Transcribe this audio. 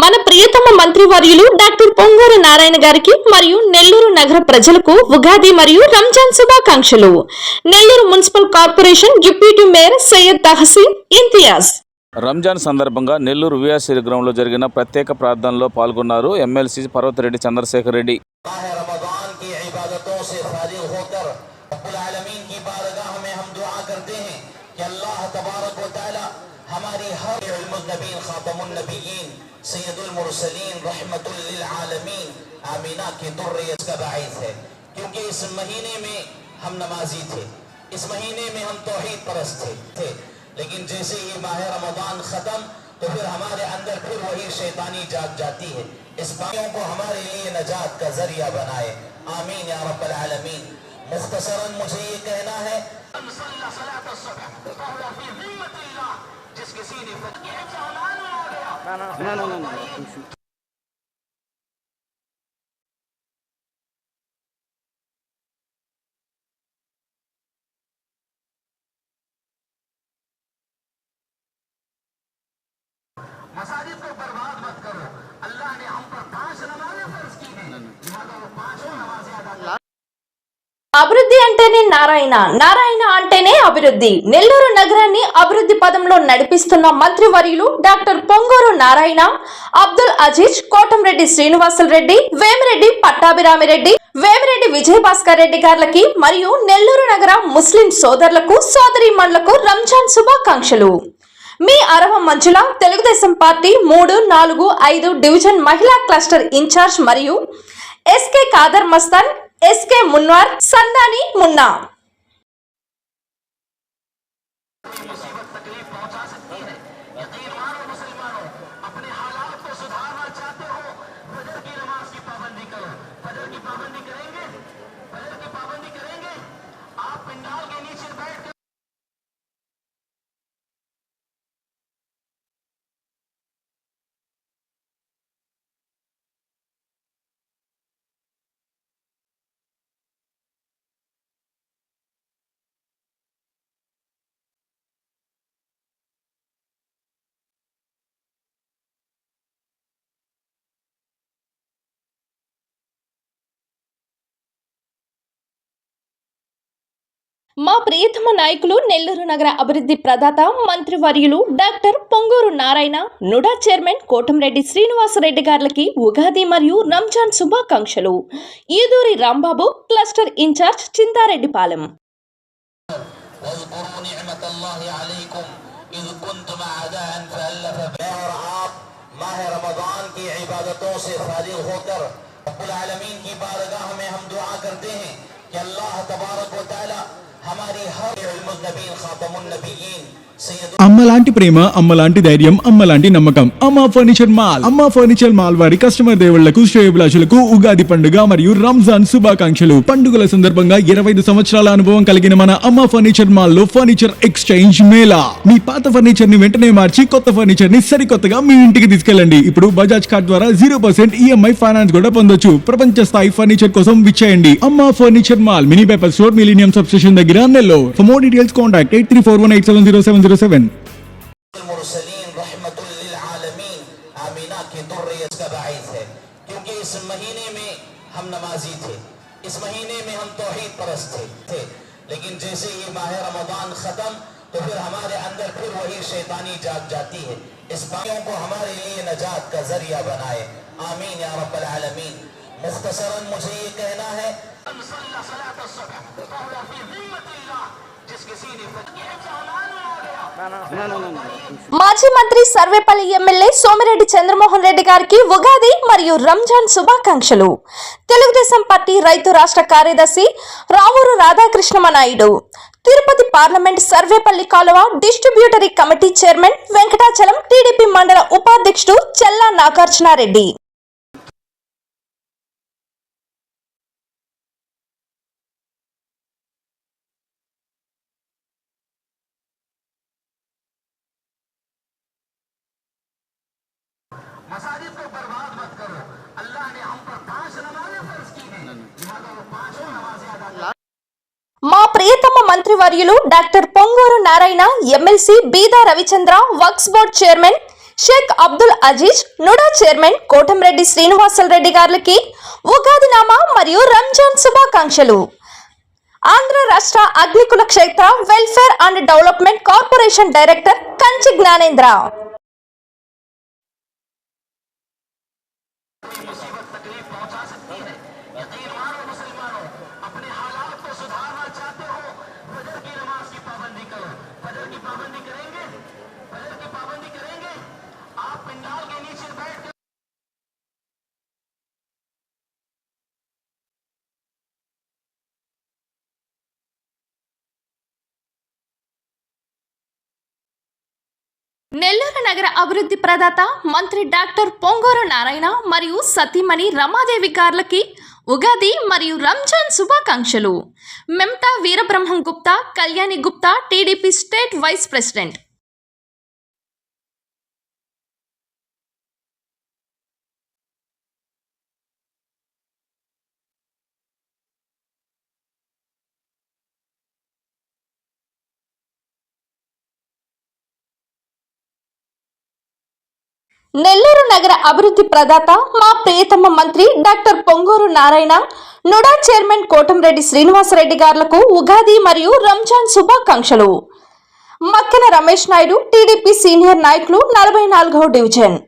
మన ప్రియతమ మంత్రివర్యులు డాక్టర్ పొంగూరు నారాయణ గారికి మరియు నెల్లూరు నగర ప్రజలకు ఉగాది మరియు రంజాన్ శుభాకాంక్షలు. Nellore municipal corporation deputy mayor Syed Tahseen Imtiaz. Ramzan సందర్భంగా నెల్లూరు విఆర్సీ గ్రౌండ్లో జరిగిన ప్రత్యేక ప్రార్థనలో పాల్గొన్నారు ఎమ్మెల్సీ పర్వతరెడ్డి చంద్రశేఖర్ రెడ్డి. सैयदुल मुरसलीन रहमतुल लिल आलमीन आमीना की दुर्रियत का बाइस है, क्योंकि इस महीने में हम नमाजी थे, इस महीने में हम तौहीद परस्त थे, लेकिन जैसे ही माह रमजान खत्म तो फिर हमारे अंदर फिर वही शैतानी जाग जाती है. इस बातों को हमारे लिए नजात का जरिया बनाए, आमीन या रब्बल आलमीन. मुख्तसरन मुझे ये कहना है, जिस किसी ने मसाजिद को बर्बाद मत करो. अल्लाह ने हम पर 5 नमाजें फर्ज की हैं, लिहाजा वो 5 नमाजें अदा करो. అభివృద్ధి అంటేనే నారాయణ, నారాయణ అంటేనే అభివృద్ధి. నెల్లూరు నగరాన్ని అభివృద్ధి పదంలో నడిపిస్తున్న మంత్రివర్యులు డాక్టర్ పొంగూరు నారాయణ, అబ్దుల్ అజీజ్, కోటంరెడ్డి శ్రీనివాసులు రెడ్డి, వేమిరెడ్డి పట్టాభిరామిరెడ్డి, వేమిరెడ్డి విజయభాస్కర్ రెడ్డి గారికి మరియు నెల్లూరు నగర ముస్లిం సోదరులకు సోదరీమణులకు రంజాన్ శుభాకాంక్షలు. మీ అరవ మంజుల, తెలుగుదేశం పార్టీ 3, 4, 5 డివిజన్ మహిళా క్లస్టర్ ఇన్ఛార్జ్ మరియు ఎస్కే కాదర్ మస్తాన్, एसके मुन्वार, संदानी मुन्ना. మా ప్రియతమ నాయకులు నెల్లూరు నగర అభివృద్ధి ప్రదాత మంత్రివర్యులు doctor Ponguru Narayana, NUDA chairman Kotamreddy Srinivasa Reddy గారికి ఉగాది మరియు రంజాన్ శుభాకాంక్షలు. Eduri Rambabu, cluster incharge Chintareddypalem. అమ్మలాంటి ప్రేమ, అమ్మలాంటి ధైర్యం, అమ్మలాంటి నమ్మకం. అమ్మ ఫర్నిచర్ మాల్. అమ్మ ఫర్నిచర్ మాల్ వారి కస్టమర్ దేవుళ్లకు, శ్రేయోభిలాషులకు ఉగాది పండుగ మరియు రంజాన్ శుభాకాంక్షలు. పండుగల సందర్భంగా 25 సంవత్సరాల అనుభవం కలిగిన మన అమ్మ ఫర్నిచర్ మాల్ లో ఫర్నిచర్ ఎక్స్చేంజ్ మేళా. మీ పాత ఫర్నిచర్ ని వెంటనే మార్చి కొత్త ఫర్నిచర్ ని సరికొత్తగా మీ ఇంటికి తీసుకెళ్ళండి. ఇప్పుడు బజాజ్ కార్డ్ ద్వారా 0% EMI ఫైనాన్స్ కూడా పొందొచ్చు. ప్రపంచ స్థాయి ఫర్నిచర్ కోసం విచ్చేయండి. Amma furniture mall, mini paper store, millennium sub station దగ్గర, Nellore. For more details contact 8341870707. क्योंकि इस महीने में हम नमाजी थे, इस महीने में हम तौहीद परस्त थे, लेकिन जैसे ही माह रमजान खत्म तो फिर हमारे अंदर फिर वही शैतानी जाग जाती है. इस बातों को हमारे लिए नजात का जरिया बनाए, आमीन या रब्बल आलमीन. मुख्तसरन मुझे ये कहना है, మాజీ మంత్రి సర్వేపల్లి ఎమ్మెల్యే సోమిరెడ్డి చంద్రమోహన్ రెడ్డి గారికి ఉగాది మరియు రంజాన్ శుభాకాంక్షలు. తెలుగుదేశం పార్టీ రైతు రాష్ట్ర కార్యదర్శి రావూరు రాధాకృష్ణ నాయుడు, తిరుపతి పార్లమెంట్ సర్వేపల్లి కాలువ distributary committee chairman Venkatachalam, TDP మండల ఉపాధ్యక్షుడు చెల్లా నాగార్జునారెడ్డి. मसाजिद को बर्बाद मत करो. अल्लाह ने हम पर 5 नमाजें फर्ज की हैं, लिहाजा वो 5 नमाजें अदा करो. మా ప్రియతమ మంత్రివర్యులు doctor Ponguru Narayana, MLC Beeda Ravichandra, Waqf board chairman Sheikh Abdul Aziz, NUDA chairman Kotamreddy Srinivasa Reddy గారికి ఉగాదినామా మరియు రంజాన్ శుభాకాంక్షలు. ఆంధ్ర రాష్ట్ర Agnikula Kshatriya welfare and development corporation director Kanchi Gnanendra. Nellore నగర అభివృద్ధి ప్రదాత మంత్రి డాక్టర్ పొంగూరు నారాయణ మరియు సతీమణి రమాదేవి గార్లకి ఉగాది మరియు రంజాన్ శుభాకాంక్షలు. Memta Veerabrahmam Gupta, Kalyani Gupta, TDP state vice president. Nellore నగర అభివృద్ధి ప్రదాత మా ప్రియతమ మంత్రి doctor Ponguru Narayana, NUDA chairman Kotamreddy Srinivasa Reddy గార్లకు ఉగాది మరియు రంజాన్ శుభాకాంక్షలు. మక్కెన రమేష్ నాయుడు, టీడీపీ సీనియర్ నాయకులు, 44వ డివిజన్.